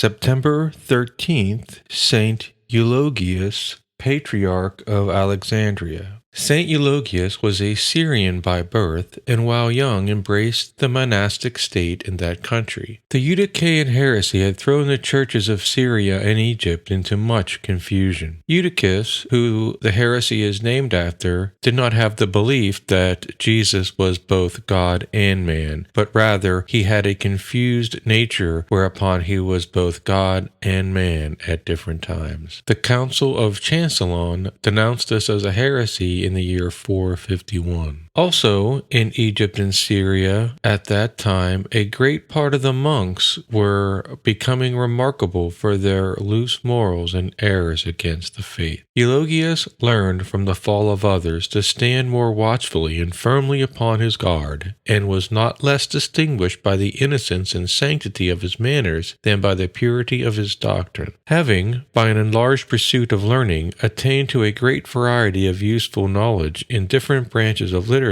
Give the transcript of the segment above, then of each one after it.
September 13th, Saint Eulogius, Patriarch of Alexandria. Saint Eulogius was a Syrian by birth, and while young embraced the monastic state in that country. The Eutychian heresy had thrown the churches of Syria and Egypt into much confusion. Eutychus, who the heresy is named after, did not have the belief that Jesus was both God and man, but rather he had a confused nature whereupon he was both God and man at different times. The Council of Chalcedon denounced this as a heresy in the year 451. Also, in Egypt and Syria at that time, a great part of the monks were becoming remarkable for their loose morals and errors against the faith. Eulogius learned from the fall of others to stand more watchfully and firmly upon his guard, and was not less distinguished by the innocence and sanctity of his manners than by the purity of his doctrine. Having, by an enlarged pursuit of learning, attained to a great variety of useful knowledge in different branches of literature,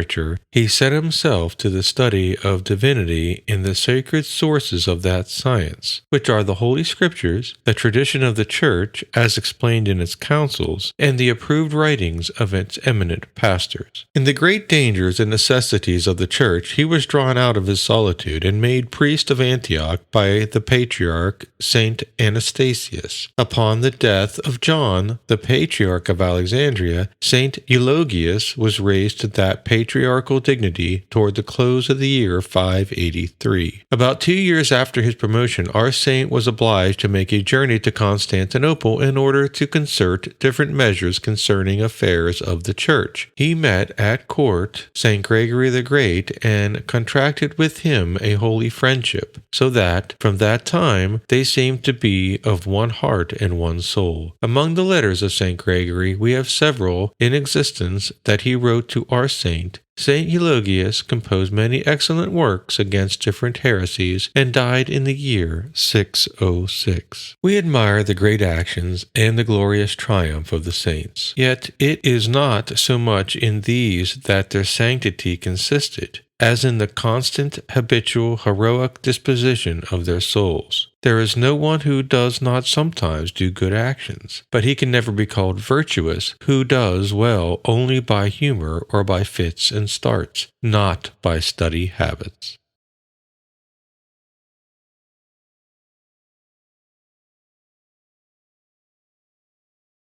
he set himself to the study of divinity in the sacred sources of that science, which are the Holy Scriptures, the tradition of the Church as explained in its councils, and the approved writings of its eminent pastors. In the great dangers and necessities of the Church, he was drawn out of his solitude and made priest of Antioch by the Patriarch Saint Anastasius. Upon the death of John, the Patriarch of Alexandria, Saint Eulogius was raised to that patriarchal dignity toward the close of the year 583. About 2 years after his promotion, our saint was obliged to make a journey to Constantinople in order to concert different measures concerning affairs of the Church. He met at court St. Gregory the Great and contracted with him a holy friendship, so that from that time they seemed to be of one heart and one soul. Among the letters of St. Gregory we have several in existence that he wrote to our saint. Saint Eulogius composed many excellent works against different heresies and died in the year 606. We admire the great actions and the glorious triumph of the saints, yet it is not so much in these that their sanctity consisted, as in the constant, habitual, heroic disposition of their souls. There is no one who does not sometimes do good actions, but he can never be called virtuous who does well only by humor or by fits and starts, not by study habits.